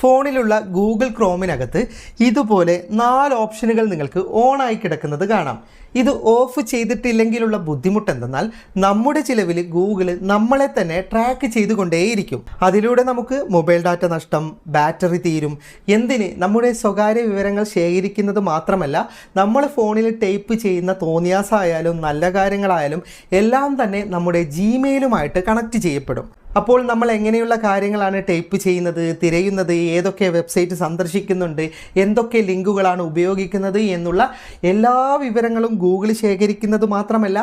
ഫോണിലുള്ള Google ക്രോമിനകത്ത് ഇതുപോലെ 4 ഓപ്ഷനുകൾ നിങ്ങൾക്ക് ഓണായി കിടക്കുന്നത് കാണാം. ഇത് ഓഫ് ചെയ്തിട്ടില്ലെങ്കിലുള്ള ബുദ്ധിമുട്ട് എന്തെന്നാൽ നമ്മുടെ ചിലവിൽ ഗൂഗിൾ നമ്മളെ തന്നെ ട്രാക്ക് ചെയ്തുകൊണ്ടേയിരിക്കും. അതിലൂടെ നമുക്ക് മൊബൈൽ ഡാറ്റ നഷ്ടം, ബാറ്ററി തീരും, എന്തിന് നമ്മുടെ സ്വകാര്യ വിവരങ്ങൾ ശേഖരിക്കുന്നത് മാത്രമല്ല നമ്മൾ ഫോണിൽ ടൈപ്പ് ചെയ്യുന്ന തോന്നിയാസായാലും നല്ല കാര്യങ്ങളായാലും എല്ലാം തന്നെ നമ്മുടെ ജിമെയിലുമായിട്ട് കണക്ട് ചെയ്യപ്പെടും. അപ്പോൾ നമ്മൾ എങ്ങനെയുള്ള കാര്യങ്ങളാണ് ടൈപ്പ് ചെയ്യുന്നത്, തിരയുന്നത്, ഏതൊക്കെ വെബ്സൈറ്റ് സന്ദർശിക്കുന്നുണ്ട്, എന്തൊക്കെ ലിങ്കുകളാണ് ഉപയോഗിക്കുന്നത് എന്നുള്ള എല്ലാ വിവരങ്ങളും ഗൂഗിൾ ശേഖരിക്കുന്നത് മാത്രമല്ല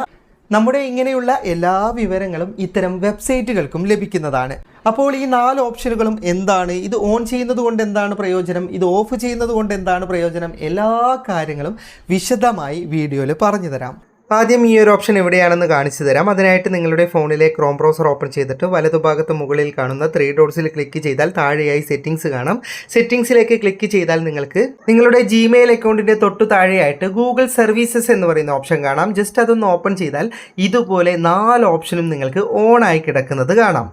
നമ്മുടെ ഇങ്ങനെയുള്ള എല്ലാ വിവരങ്ങളും ഇത്തരം വെബ്സൈറ്റുകൾക്കും ലഭിക്കുന്നതാണ്. അപ്പോൾ ഈ 4 ഓപ്ഷനുകളും എന്താണ്, ഇത് ഓൺ ചെയ്യുന്നത് കൊണ്ട് എന്താണ് പ്രയോജനം, ഇത് ഓഫ് ചെയ്യുന്നത് കൊണ്ട് എന്താണ് പ്രയോജനം, എല്ലാ കാര്യങ്ങളും വിശദമായി വീഡിയോയിൽ പറഞ്ഞു തരാം. ആദ്യം ഈ ഒരു ഓപ്ഷൻ എവിടെയാണെന്ന് കാണിച്ചു തരാം. അതിനായിട്ട് നിങ്ങളുടെ ഫോണിലെ ക്രോം ബ്രൗസർ ഓപ്പൺ ചെയ്തിട്ട് വലതുഭാഗത്ത് മുകളിൽ കാണുന്ന 3 ഡോട്ട്സിൽ ക്ലിക്ക് ചെയ്താൽ താഴെയായി സെറ്റിംഗ്സ് കാണാം. സെറ്റിംഗ്സിലേക്ക് ക്ലിക്ക് ചെയ്താൽ നിങ്ങൾക്ക് നിങ്ങളുടെ ജിമെയിൽ അക്കൗണ്ടിൻ്റെ തൊട്ടു താഴെയായിട്ട് ഗൂഗിൾ സർവീസസ് എന്ന് പറയുന്ന ഓപ്ഷൻ കാണാം. ജസ്റ്റ് അതൊന്ന് ഓപ്പൺ ചെയ്താൽ ഇതുപോലെ 4 ഓപ്ഷനും നിങ്ങൾക്ക് ഓൺ ആയി കിടക്കുന്നത് കാണാം.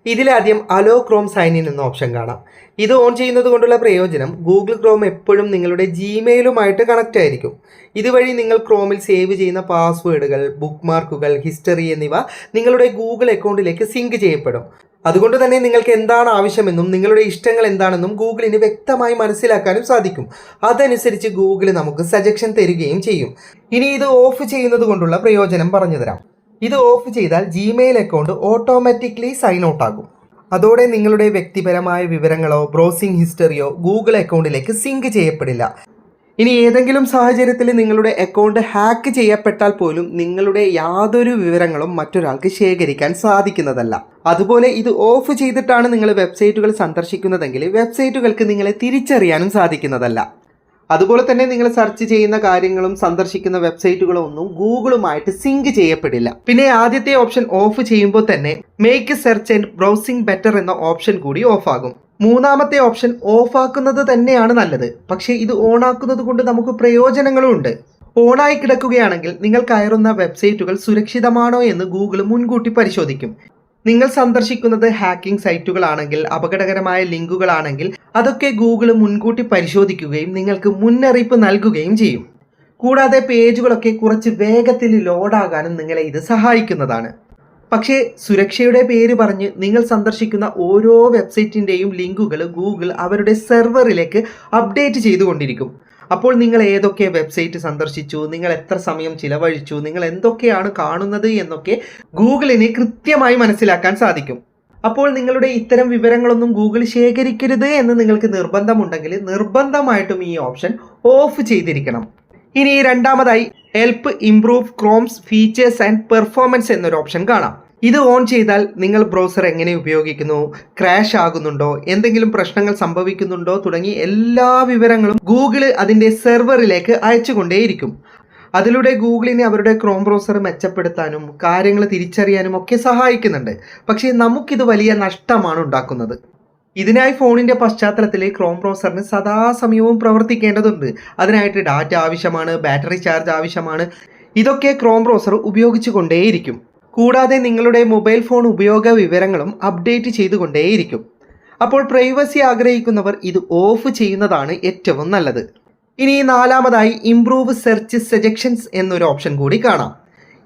ഇതിലാദ്യം അലോ ക്രോം സൈൻ ഇൻ എന്ന ഓപ്ഷൻ കാണാം. ഇത് ഓൺ ചെയ്യുന്നത് കൊണ്ടുള്ള പ്രയോജനം ഗൂഗിൾ ക്രോം എപ്പോഴും നിങ്ങളുടെ ജിമെയിലുമായിട്ട് കണക്റ്റ് ആയിരിക്കും. ഇതുവഴി നിങ്ങൾ ക്രോമിൽ സേവ് ചെയ്യുന്ന പാസ്വേഡുകൾ, ബുക്ക് മാർക്കുകൾ, ഹിസ്റ്ററി എന്നിവ നിങ്ങളുടെ ഗൂഗിൾ അക്കൗണ്ടിലേക്ക് സിങ്ക് ചെയ്യപ്പെടും. അതുകൊണ്ട് തന്നെ നിങ്ങൾക്ക് എന്താണ് ആവശ്യമെന്നും നിങ്ങളുടെ ഇഷ്ടങ്ങൾ എന്താണെന്നും ഗൂഗിളിന് വ്യക്തമായി മനസ്സിലാക്കാനും സാധിക്കും. അതനുസരിച്ച് ഗൂഗിൾ നമുക്ക് സജഷൻ തരികയും ചെയ്യും. ഇനി ഇത് ഓഫ് ചെയ്യുന്നത് കൊണ്ടുള്ള പ്രയോജനം പറഞ്ഞു തരാം. ഇത് ഓഫ് ചെയ്താൽ Gmail account automatically sign out ആകും. അതോടെ നിങ്ങളുടെ വ്യക്തിപരമായ വിവരങ്ങളോ ബ്രൗസിംഗ് ഹിസ്റ്ററിയോ ഗൂഗിൾ അക്കൗണ്ടിലേക്ക് സിങ്ക് ചെയ്യപ്പെടില്ല. ഇനി ഏതെങ്കിലും സാഹചര്യത്തിൽ നിങ്ങളുടെ അക്കൗണ്ട് ഹാക്ക് ചെയ്യപ്പെട്ടാൽ പോലും നിങ്ങളുടെ യാതൊരു വിവരങ്ങളും മറ്റൊരാൾക്ക് ശേഖരിക്കാൻ സാധിക്കുന്നതല്ല. അതുപോലെ ഇത് ഓഫ് ചെയ്തിട്ടാണ് നിങ്ങൾ വെബ്സൈറ്റുകൾ സന്ദർശിക്കുന്നതെങ്കിൽ വെബ്സൈറ്റുകൾക്ക് നിങ്ങളെ തിരിച്ചറിയാനും സാധിക്കുന്നതല്ല. അതുപോലെ തന്നെ നിങ്ങൾ സെർച്ച് ചെയ്യുന്ന കാര്യങ്ങളും സന്ദർശിക്കുന്ന വെബ്സൈറ്റുകളും ഒന്നും ഗൂഗിളുമായിട്ട് സിങ്ക് ചെയ്യപ്പെടില്ല. പിന്നെ ആദ്യത്തെ ഓപ്ഷൻ ഓഫ് ചെയ്യുമ്പോൾ തന്നെ make search and browsing better എന്ന ഓപ്ഷൻ കൂടി ഓഫ് ആകും. മൂന്നാമത്തെ ഓപ്ഷൻ ഓഫ് ആക്കുന്നത് തന്നെയാണ് നല്ലത്. പക്ഷേ ഇത് ഓൺ ആക്കുന്നത് കൊണ്ട് നമുക്ക് പ്രയോജനങ്ങളും ഉണ്ട്. ഓണായി കിടക്കുകയാണെങ്കിൽ നിങ്ങൾ കയറുന്ന വെബ്സൈറ്റുകൾ സുരക്ഷിതമാണോ എന്ന് ഗൂഗിൾ മുൻകൂട്ടി പരിശോധിക്കും. നിങ്ങൾ സന്ദർശിക്കുന്നത് ഹാക്കിംഗ് സൈറ്റുകളാണെങ്കിൽ, അപകടകരമായ ലിങ്കുകളാണെങ്കിൽ അതൊക്കെ ഗൂഗിൾ മുൻകൂട്ടി പരിശോധിക്കുകയും നിങ്ങൾക്ക് മുന്നറിയിപ്പ് നൽകുകയും ചെയ്യും. കൂടാതെ പേജുകളൊക്കെ കുറച്ച് വേഗത്തിൽ ലോഡാകാനും നിങ്ങളെ ഇത് സഹായിക്കുന്നതാണ്. പക്ഷേ സുരക്ഷയുടെ പേര് പറഞ്ഞ് നിങ്ങൾ സന്ദർശിക്കുന്ന ഓരോ വെബ്സൈറ്റിൻ്റെയും ലിങ്കുകൾ ഗൂഗിൾ അവരുടെ സെർവറിലേക്ക് അപ്ഡേറ്റ് ചെയ്തുകൊണ്ടിരിക്കും. അപ്പോൾ നിങ്ങൾ ഏതൊക്കെ വെബ്സൈറ്റ് സന്ദർശിച്ചു, നിങ്ങൾ എത്ര സമയം ചിലവഴിച്ചു, നിങ്ങൾ എന്തൊക്കെയാണ് കാണുന്നത് എന്നൊക്കെ ഗൂഗിളിന് കൃത്യമായി മനസ്സിലാക്കാൻ സാധിക്കും. അപ്പോൾ നിങ്ങളുടെ ഇത്തരം വിവരങ്ങളൊന്നും ഗൂഗിൾ ശേഖരിക്കരുത് എന്ന് നിങ്ങൾക്ക് നിർബന്ധമുണ്ടെങ്കിൽ നിർബന്ധമായിട്ടും ഈ ഓപ്ഷൻ ഓഫ് ചെയ്തിരിക്കണം. ഇനി രണ്ടാമതായി help improve Chrome's features and performance എന്നൊരു ഓപ്ഷൻ കാണാം. ഇത് ഓൺ ചെയ്താൽ നിങ്ങൾ ബ്രൗസർ എങ്ങനെ ഉപയോഗിക്കുന്നു, ക്രാഷ് ആകുന്നുണ്ടോ, എന്തെങ്കിലും പ്രശ്നങ്ങൾ സംഭവിക്കുന്നുണ്ടോ തുടങ്ങി എല്ലാ വിവരങ്ങളും ഗൂഗിൾ അതിൻ്റെ സെർവറിലേക്ക് അയച്ചുകൊണ്ടേയിരിക്കും. അതിലൂടെ ഗൂഗിളിനെ അവരുടെ ക്രോം ബ്രൗസർ മെച്ചപ്പെടുത്താനും കാര്യങ്ങൾ തിരിച്ചറിയാനും ഒക്കെ സഹായിക്കുന്നുണ്ട്. പക്ഷേ നമുക്കിത് വലിയ നഷ്ടമാണ് ഉണ്ടാക്കുന്നത്. ഇതിനായി ഫോണിൻ്റെ പശ്ചാത്തലത്തിൽ ക്രോം ബ്രൗസറിന് സദാസമയവും പ്രവർത്തിക്കേണ്ടതുണ്ട്. അതിനായിട്ട് ഡാറ്റ ആവശ്യമാണ്, ബാറ്ററി ചാർജ് ആവശ്യമാണ്. ഇതൊക്കെ ക്രോം ബ്രൗസർ ഉപയോഗിച്ചു കൊണ്ടേയിരിക്കും. കൂടാതെ നിങ്ങളുടെ മൊബൈൽ ഫോൺ ഉപയോഗ വിവരങ്ങളും അപ്ഡേറ്റ് ചെയ്തുകൊണ്ടേയിരിക്കും. അപ്പോൾ പ്രൈവസി ആഗ്രഹിക്കുന്നവർ ഇത് ഓഫ് ചെയ്യുന്നതാണ് ഏറ്റവും നല്ലത്. ഇനി നാലാമതായി ഇംപ്രൂവ് സെർച്ച് സജഷൻസ് എന്നൊരു ഓപ്ഷൻ കൂടി കാണാം.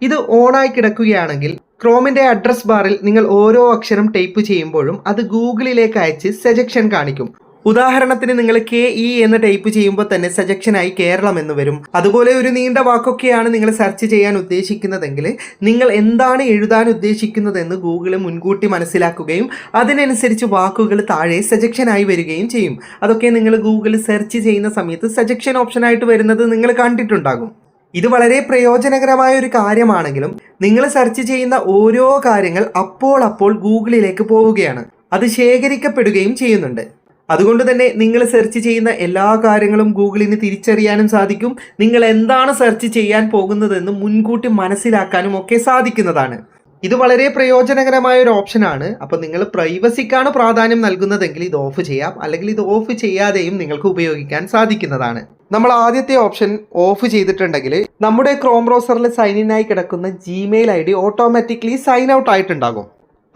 ഇത് ഓണായി കിടക്കുകയാണെങ്കിൽ ക്രോമിൻ്റെ അഡ്രസ് ബാറിൽ നിങ്ങൾ ഓരോ അക്ഷരം ടൈപ്പ് ചെയ്യുമ്പോഴും അത് ഗൂഗിളിലേക്ക് അയച്ച് സജഷൻ കാണിക്കും. ഉദാഹരണത്തിന് നിങ്ങൾ KE എന്ന് ടൈപ്പ് ചെയ്യുമ്പോൾ തന്നെ സജഷനായി കേരളം എന്ന് വരും. അതുപോലെ ഒരു നീണ്ട വാക്കൊക്കെയാണ് നിങ്ങൾ സെർച്ച് ചെയ്യാൻ ഉദ്ദേശിക്കുന്നതെങ്കിൽ നിങ്ങൾ എന്താണ് എഴുതാൻ ഉദ്ദേശിക്കുന്നതെന്ന് ഗൂഗിൾ മുൻകൂട്ടി മനസ്സിലാക്കുകയും അതിനനുസരിച്ച് വാക്കുകൾ താഴെ സജഷനായി വരികയും ചെയ്യും. അതൊക്കെ നിങ്ങൾ ഗൂഗിൾ സെർച്ച് ചെയ്യുന്ന സമയത്ത് സജഷൻ ഓപ്ഷനായിട്ട് വരുന്നത് നിങ്ങൾ കണ്ടിട്ടുണ്ടാകും. ഇത് വളരെ പ്രയോജനകരമായ ഒരു കാര്യമാണെങ്കിലും നിങ്ങൾ സെർച്ച് ചെയ്യുന്ന ഓരോ കാര്യങ്ങൾ അപ്പോൾ ഗൂഗിളിലേക്ക് പോവുകയാണ്. അത് ശേഖരിക്കപ്പെടുകയും ചെയ്യുന്നുണ്ട്. അതുകൊണ്ട് തന്നെ നിങ്ങൾ സെർച്ച് ചെയ്യുന്ന എല്ലാ കാര്യങ്ങളും ഗൂഗിളിന് തിരിച്ചറിയാനും സാധിക്കും. നിങ്ങൾ എന്താണ് സെർച്ച് ചെയ്യാൻ പോകുന്നതെന്ന് മുൻകൂട്ടി മനസ്സിലാക്കാനും ഒക്കെ സാധിക്കുന്നതാണ്. ഇത് വളരെ പ്രയോജനകരമായ ഒരു ഓപ്ഷനാണ്. അപ്പോൾ നിങ്ങൾ പ്രൈവസിക്കാണ് പ്രാധാന്യം നൽകുന്നതെങ്കിൽ ഇത് ഓഫ് ചെയ്യാം, അല്ലെങ്കിൽ ഇത് ഓഫ് ചെയ്യാതെയും നിങ്ങൾക്ക് ഉപയോഗിക്കാൻ സാധിക്കുന്നതാണ്. നമ്മൾ ആദ്യത്തെ ഓപ്ഷൻ ഓഫ് ചെയ്തിട്ടുണ്ടെങ്കിൽ നമ്മുടെ ക്രോം ബ്രൗസറിൽ സൈൻ ഇൻ ആയി കിടക്കുന്ന Gmail ID automatically sign out ആയിട്ടുണ്ടാകും.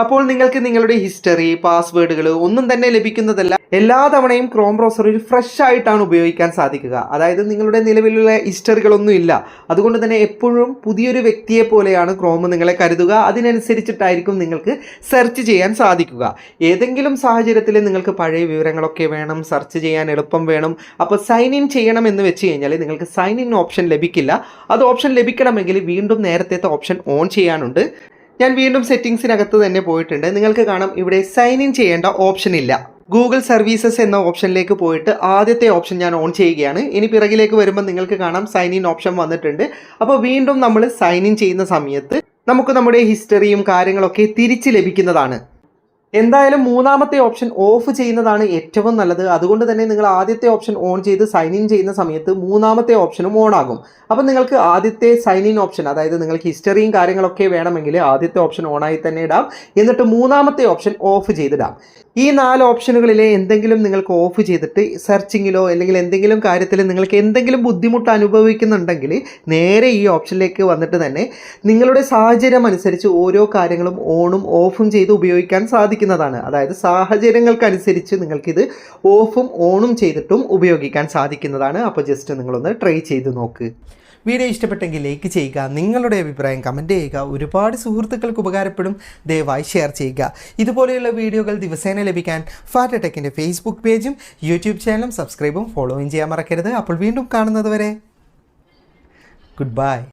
അപ്പോൾ നിങ്ങൾക്ക് നിങ്ങളുടെ ഹിസ്റ്ററി, പാസ്വേഡുകൾ ഒന്നും തന്നെ ലഭിക്കുന്നതല്ല. എല്ലാ തവണയും ക്രോം ബ്രൗസർ ഒരു ഫ്രഷ് ആയിട്ടാണ് ഉപയോഗിക്കാൻ സാധിക്കുക. അതായത് നിങ്ങളുടെ നിലവിലുള്ള ഹിസ്റ്ററികളൊന്നും ഇല്ല. അതുകൊണ്ട് തന്നെ എപ്പോഴും പുതിയൊരു വ്യക്തിയെ പോലെയാണ് ക്രോം നിങ്ങളെ കരുതുക. അതിനനുസരിച്ചിട്ടായിരിക്കും നിങ്ങൾക്ക് സെർച്ച് ചെയ്യാൻ സാധിക്കുക. ഏതെങ്കിലും സാഹചര്യത്തിൽ നിങ്ങൾക്ക് പഴയ വിവരങ്ങളൊക്കെ വേണം, സെർച്ച് ചെയ്യാൻ എളുപ്പം വേണം, അപ്പോൾ സൈൻ ഇൻ ചെയ്യണം എന്ന് വെച്ച് കഴിഞ്ഞാൽ നിങ്ങൾക്ക് സൈൻ ഇൻ ഓപ്ഷൻ ലഭിക്കില്ല. അത് ഓപ്ഷൻ ലഭിക്കണമെങ്കിൽ വീണ്ടും നേരത്തെ ഓപ്ഷൻ ഓൺ ചെയ്യാനുണ്ട്. ഞാൻ വീണ്ടും സെറ്റിംഗ്സിനകത്ത് തന്നെ പോയിട്ടുണ്ട്. നിങ്ങൾക്ക് കാണാം ഇവിടെ സൈൻ ഇൻ ചെയ്യേണ്ട ഓപ്ഷൻ ഇല്ല. ഗൂഗിൾ സർവീസസ് എന്ന ഓപ്ഷനിലേക്ക് പോയിട്ട് ആദ്യത്തെ ഓപ്ഷൻ ഞാൻ ഓൺ ചെയ്യുകയാണ്. ഇനി പിറകിലേക്ക് വരുമ്പോൾ നിങ്ങൾക്ക് കാണാം സൈൻ ഇൻ ഓപ്ഷൻ വന്നിട്ടുണ്ട്. അപ്പോൾ വീണ്ടും നമ്മൾ സൈൻ ഇൻ ചെയ്യുന്ന സമയത്ത് നമുക്ക് നമ്മുടെ ഹിസ്റ്ററിയും കാര്യങ്ങളൊക്കെ തിരിച്ച് ലഭിക്കുന്നതാണ്. എന്തായാലും മൂന്നാമത്തെ ഓപ്ഷൻ ഓഫ് ചെയ്യുന്നതാണ് ഏറ്റവും നല്ലത്. അതുകൊണ്ട് തന്നെ നിങ്ങൾ ആദ്യത്തെ ഓപ്ഷൻ ഓൺ ചെയ്ത് സൈൻ ഇൻ ചെയ്യുന്ന സമയത്ത് മൂന്നാമത്തെ ഓപ്ഷനും ഓൺ ആകും. അപ്പം നിങ്ങൾക്ക് ആദ്യത്തെ സൈൻ ഇൻ ഓപ്ഷൻ, അതായത് നിങ്ങൾക്ക് ഹിസ്റ്ററിയും കാര്യങ്ങളൊക്കെ വേണമെങ്കിൽ ആദ്യത്തെ ഓപ്ഷൻ ഓണായി തന്നെ ഇടാം. എന്നിട്ട് മൂന്നാമത്തെ ഓപ്ഷൻ ഓഫ് ചെയ്തിടാം. ഈ 4 ഓപ്ഷനുകളിലെ എന്തെങ്കിലും നിങ്ങൾക്ക് ഓഫ് ചെയ്തിട്ട് സെർച്ചിങ്ങിലോ അല്ലെങ്കിൽ എന്തെങ്കിലും കാര്യത്തിൽ നിങ്ങൾക്ക് എന്തെങ്കിലും ബുദ്ധിമുട്ട് അനുഭവിക്കുന്നുണ്ടെങ്കിൽ നേരെ ഈ ഓപ്ഷനിലേക്ക് വന്നിട്ട് തന്നെ നിങ്ങളുടെ സാഹചര്യം അനുസരിച്ച് ഓരോ കാര്യങ്ങളും ഓണും ഓഫും ചെയ്ത് ഉപയോഗിക്കാൻ സാധിക്കുന്നതാണ്. അതായത് സാഹചര്യങ്ങൾക്കനുസരിച്ച് നിങ്ങൾക്കിത് ഓഫും ഓണും ചെയ്തിട്ടും ഉപയോഗിക്കാൻ സാധിക്കുന്നതാണ്. അപ്പോൾ ജസ്റ്റ് നിങ്ങളൊന്ന് ട്രൈ ചെയ്ത് നോക്ക്. വീഡിയോ ഇഷ്ടപ്പെട്ടെങ്കിൽ ലൈക്ക് ചെയ്യുക, നിങ്ങളുടെ അഭിപ്രായം കമൻറ്റ് ചെയ്യുക. ഒരുപാട് സുഹൃത്തുക്കൾക്ക് ഉപകാരപ്പെടും, ദയവായി ഷെയർ ചെയ്യുക. ഇതുപോലെയുള്ള വീഡിയോകൾ ദിവസേന ലഭിക്കാൻ ഫാറ്റ് ടെക്കിൻ്റെ ഫേസ്ബുക്ക് പേജും യൂട്യൂബ് ചാനലും സബ്സ്ക്രൈബും ഫോളോയും ചെയ്യാൻ മറക്കരുത്. അപ്പോൾ വീണ്ടും കാണുന്നത് വരെ ഗുഡ് ബൈ.